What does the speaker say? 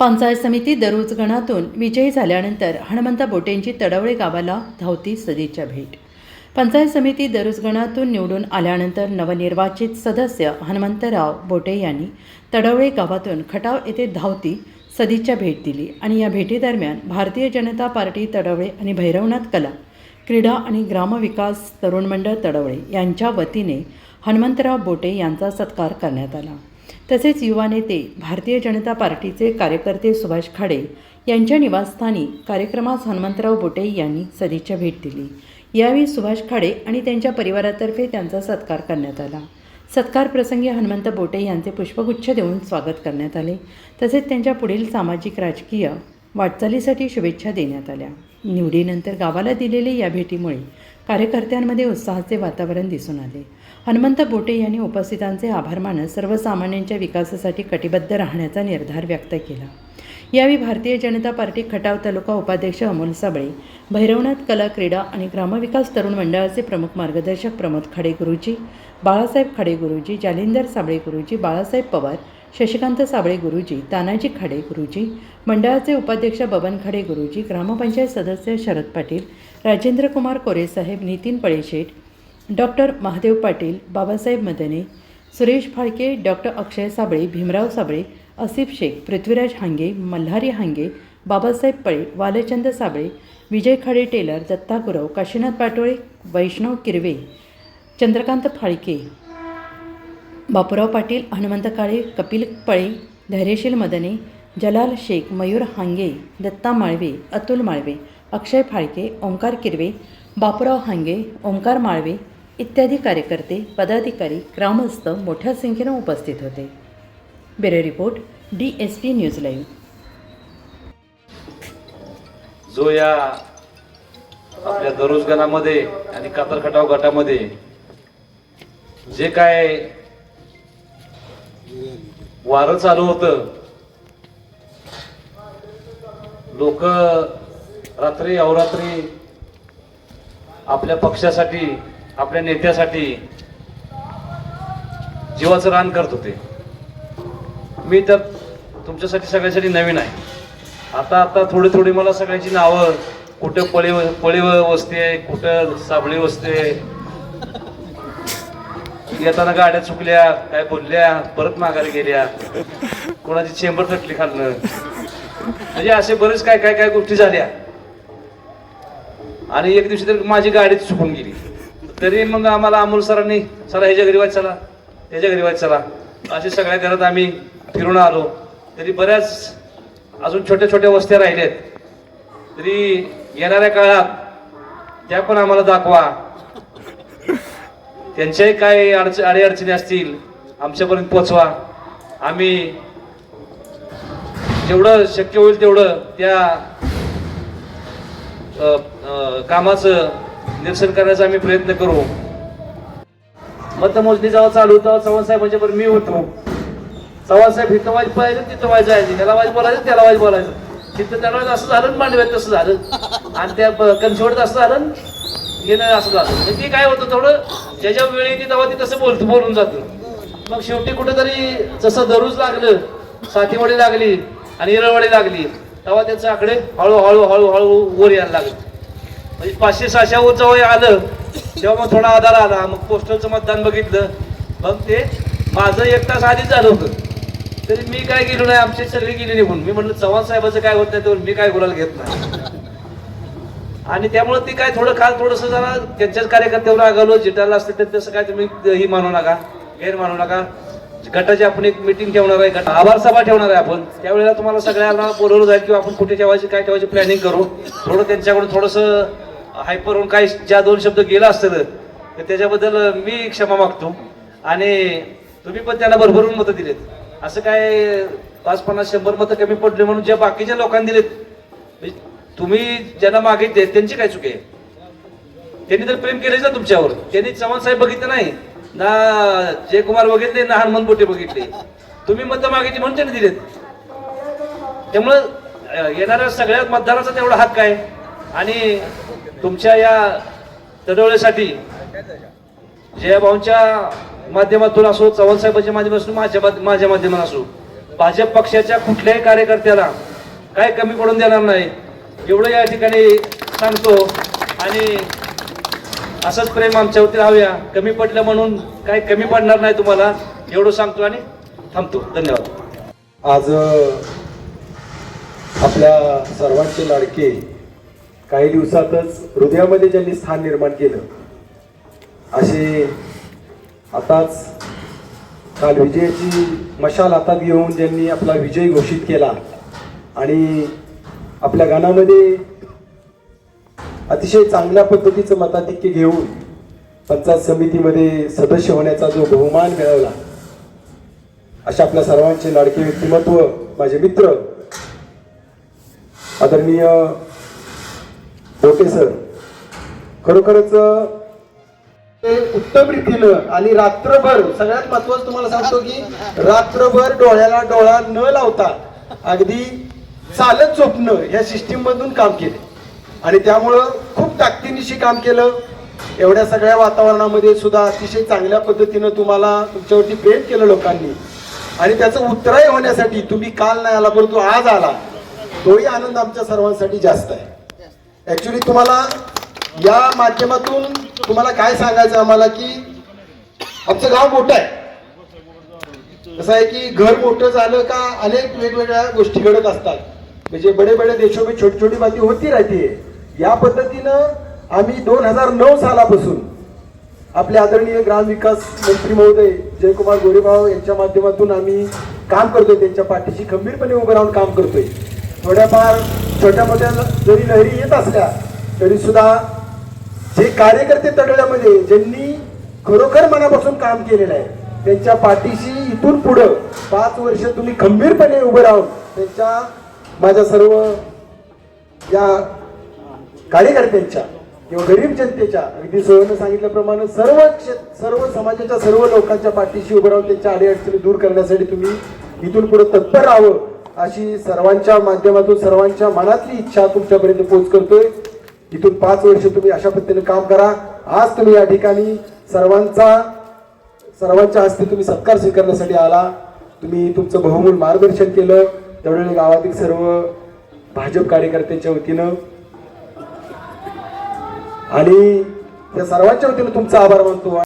पंचायत समिती दररोज गणातून विजयी झाल्यानंतर हनुमंत बोटेंची तडवळे गावाला धावती सदिच्छा भेट. पंचायत समिती दररोज गणातून निवडून आल्यानंतर नवनिर्वाचित सदस्य हनुमंतराव बोटे यांनी तडवळे गावातून खटाव येथे धावती सदिच्छा भेट दिली आणि या भेटीदरम्यान भारतीय जनता पार्टी तडवळे आणि भैरवनाथ कला क्रीडा आणि ग्रामविकास तरुण मंडळ तडवळे यांच्या वतीने हनुमंतराव बोटे यांचा सत्कार करण्यात आला. तसेच युवा नेते भारतीय जनता पार्टीचे कार्यकर्ते सुभाष खाडे यांच्या निवासस्थानी कार्यक्रमास हनुमंतराव बोटे यांनी सदिच्छा भेट दिली. यावेळी सुभाष खाडे आणि त्यांच्या परिवारातर्फे त्यांचा सत्कार करण्यात आला. सत्कार प्रसंगी हनुमंत बोटे यांचे पुष्पगुच्छ देऊन स्वागत करण्यात आले. तसेच त्यांच्या पुढील सामाजिक राजकीय वाटचालीसाठी शुभेच्छा देण्यात आल्या. निवडीनंतर गावाला दिलेल्या या भेटीमुळे कार्यकर्त्यांमध्ये उत्साहाचे वातावरण दिसून आले. हनुमंत बोटे यांनी उपस्थितांचे आभार मानत सर्वसामान्यांच्या विकासासाठी कटिबद्ध राहण्याचा निर्धार व्यक्त केला. यावेळी भारतीय जनता पार्टी खटाव तालुका उपाध्यक्ष अमोल साबळे, भैरवनाथ कला क्रीडा आणि ग्रामविकास तरुण मंडळाचे प्रमुख मार्गदर्शक प्रमोद खाडे गुरुजी, बाळासाहेब खाडे गुरुजी, जालिंदर साबळे गुरुजी, बाळासाहेब पवार, शशिकांत साबळे गुरुजी, तानाजी खाडे गुरुजी, मंडळाचे उपाध्यक्ष बबन खाडे गुरुजी, ग्रामपंचायत सदस्य शरद पाटील, राजेंद्र कुमार कोरेसाहेब, नितीन पळेशेठ, डॉक्टर महादेव पाटील, बाबासाहेब मदने, सुरेश फाळके, डॉक्टर अक्षय साबळे, भीमराव साबळे, आसिफ शेख, पृथ्वीराज हांगे, मल्हारी हांगे, बाबासाहेब पळे, वालचंद साबळे, विजय खाडे टेलर, दत्ता गुरव, काशीनाथ पाटोळे, वैष्णव किरवे, चंद्रकांत फाळके, बापूराव पाटील, हनुमंत काळे, कपिल पळे, धैर्यशील मदने, जलाल शेख, मयूर हांगे, दत्ता माळवे, अतुल माळवे, अक्षय फाळके, ओंकार किरवे, बापूराव हांगे, ओंकार माळवे इत्यादी कार्यकर्ते, पदाधिकारी, ग्रामस्थ मोठ्या संख्येने उपस्थित होते. Bureau report, DST news live. जो या आपल्या दररोज गणामध्ये आणि कातर खटाव गटामध्ये जे काय वारं चालू होतं, लोक रात्री अवरात्री आपल्या पक्षासाठी, आपल्या नेत्यासाठी जीवाचं रान करत होते. मी तर तुमच्यासाठी सगळ्यासाठी नवीन आहे. आता थोडी मला सगळ्यांची नावं, कुठं पळी वस्ती आहे, कुठं साबळी वस्ती आहे, येताना गाड्या चुकल्या, काय बोलल्या, परत माघारी गेल्या, कोणाची चेंबर थटली खाल्लं, म्हणजे असे बरेच काय गोष्टी झाल्या. आणि एक दिवशी तर माझी गाडीच चुकून गेली. तरी मग आम्हाला अमोल सरांनी, चला ह्याच्या घरी वाच, चला त्याच्या घरी वाच, चला असे सगळ्या घरात आम्ही फिरून आलो. तरी बऱ्याच अजून छोट्या वस्त्या राहिल्यात. तरी येणाऱ्या काळात त्या पण आम्हाला दाखवा. त्यांच्याही काय अडचणी असतील आमच्यापर्यंत पोचवा. आम्ही जेवढं शक्य होईल तेवढं त्या कामाचं निरसन करण्याचा आम्ही प्रयत्न करू. मतमोजणी जेव्हा चालू होतं चव्हाण साहेबांच्या बरोबर मी होतो. चव्हाण साहेब इथं वाईज पाहिजे, तिथं वाईज जायचे, त्याला वाईज बोलायचं, त्याला वाईज बोलायचं, तिथं त्याला असं झालं, मांडव्यात तसं झालं, आणि त्या कणशेवडत असं झालं, गेलं असं झालं. म्हणजे ते काय होतं, थोडं ज्याच्या वेळी ती तेव्हा ती तसं बोलून जातं. मग शेवटी कुठेतरी जसं दररोज लागलं, साथीवडी लागली आणि इरळवडी लागली, तेव्हा त्याचं आकडे हळूहळू वर यायला लागले. म्हणजे 500-600 वर जेव्हा आलं तेव्हा मग थोडा आधार आला. मग पोस्टलचं मतदान बघितलं, मग ते माझं 1 तास आधीच झालं होतं. तरी मी काय गेलो नाही, आमचे सगळे गेले निघून. मी म्हटलं चव्हाण साहेबाचं काय होत नाही तर मी काय गुलाल घेत नाही. आणि त्यामुळे ती काय थोडंसं जरा त्यांच्याच कार्यकर्त्यावर आगालो. जिटाला असते तर तसं काय तुम्ही ही मानू नका, गैर मानू नका. गटाची आपण एक मिटिंग ठेवणार आहे, आभार सभा ठेवणार आहे आपण. त्यावेळेला तुम्हाला सगळ्यांना बोलवलं जाईल किंवा आपण कुठे ठेवायची काय ठेवायची प्लॅनिंग करू. थोडं त्यांच्याकडून थोडंसं हायपर होऊन काही ज्या 2 शब्द गेला असतील तर त्याच्याबद्दल मी क्षमा मागतो. आणि तुम्ही पण त्यांना भरभरून मतं दिलेत. असं काय 5-50-100 मतं कमी पडले म्हणून ज्या बाकीच्या लोकांनी दिलेत, तुम्ही ज्यांना मागितले त्यांची काय चुकी आहे. त्यांनी तर प्रेम केलेच ना तुमच्यावर. त्यांनी चव्हाण साहेब बघितले नाही ना, जयकुमार बघितले ना, हनुमंत बोटे बघितले. तुम्ही मतं मागितली म्हणून त्यांनी दिलेत. त्यामुळं येणाऱ्या सगळ्या मतदाराचा तेवढा हक्क आहे. आणि तुमच्या या तडवळीसाठी जयभाऊंच्या माध्यमातून असो, चव्हाण साहेबांच्या माध्यमातून, माझ्या माध्यमातून असो, भाजप पक्षाच्या कुठल्याही कार्यकर्त्याला काय कमी पडून देणार नाही एवढं या ठिकाणी सांगतो. आणि असंच प्रेम आमच्यावरती राहूया. कमी पडलं म्हणून काय कमी पडणार नाही तुम्हाला एवढं सांगतो आणि थांबतो. धन्यवाद. आज आपल्या सर्वांचे लाडके काही दिवसातच हृदयामध्ये ज्यांनी स्थान निर्माण केलं असे आताच काल विजयाची मशाल हातात घेऊन ज्यांनी आपला विजय घोषित केला आणि आपल्या गाण्यामध्ये अतिशय चांगल्या पद्धतीचं मताधिक्य घेऊन पंचायत समितीमध्ये सदस्य होण्याचा जो बहुमान मिळवला अशा आपल्या सर्वांचे लाडके व्यक्तिमत्व माझे मित्र आदरणीय बोटे सर खरोखरच उत्तम रीतीनं आणि रात्रभर सगळ्यात महत्वाचं तुम्हाला सांगतो की रात्रभर डोळ्याला डोळा न लावता अगदी चालत झोपणं या सिस्टीम मधून काम केले आणि त्यामुळं खूप ताकदीनिशी काम केलं. एवढ्या सगळ्या वातावरणामध्ये सुद्धा अतिशय चांगल्या पद्धतीनं तुम्हाला तुमच्यावरती प्रेम केलं लोकांनी आणि त्याचं उत्तराय होण्यासाठी तुम्ही काल नाही आला परंतु आज आला तोही आनंद आमच्या सर्वांसाठी जास्त आहे. ऍक्च्युली तुम्हाला या माध्यमातून तुम्हाला काय सांगायचं आम्हाला की आमचं गाव मोठं आहे. कसं आहे की घर मोठं झालं का अनेक वेगवेगळ्या गोष्टी घडत असतात. म्हणजे बडे बडे देशों में छोटी छोटी बाती होती रहती है. या पद्धतीनं आम्ही 2009 सालापासून आपले आदरणीय ग्रामविकास मंत्री महोदय जयकुमार गोरेभाव यांच्या माध्यमातून आम्ही काम करतोय. त्यांच्या पाठीशी खंबीरपणे उभं राहून काम करतोय. थोड्याफार छोट्या मोठ्या जरी लहरी येत असल्या तरी सुद्धा जे कार्यकर्ते तळामध्ये ज्यांनी खरोखर मनापासून काम केलेलं आहे त्यांच्या पाठीशी इथून पुढं 5 वर्ष तुम्ही खंबीरपणे उभं राहून त्यांच्या माझ्या सर्व या कार्यकर्त्यांच्या किंवा गरीब जनतेच्या अगदी सोहरनं सांगितल्याप्रमाणे सर्व समाजाच्या सर्व लोकांच्या पाठीशी उभं राहून त्यांच्या अडीअडचणी दूर करण्यासाठी तुम्ही इथून पुढे तत्पर राहावं अशी सर्वांच्या माध्यमातून सर्वांच्या मनातली इच्छा तुमच्यापर्यंत पोहोच करतोय. इथून 5 वर्ष तुम्ही अशा पद्धतीने काम करा. आज तुम्ही या ठिकाणी सर्वांच्या हस्ते तुम्ही सत्कार स्वीकारण्यासाठी आला. तुम्ही तुमचं बहुमूल मार्गदर्शन केलं. तेवढे गावातील सर्व भाजप कार्यकर्त्यांच्या वतीनं आणि त्या सर्वांच्या वतीनं तुमचा आभार मानतो.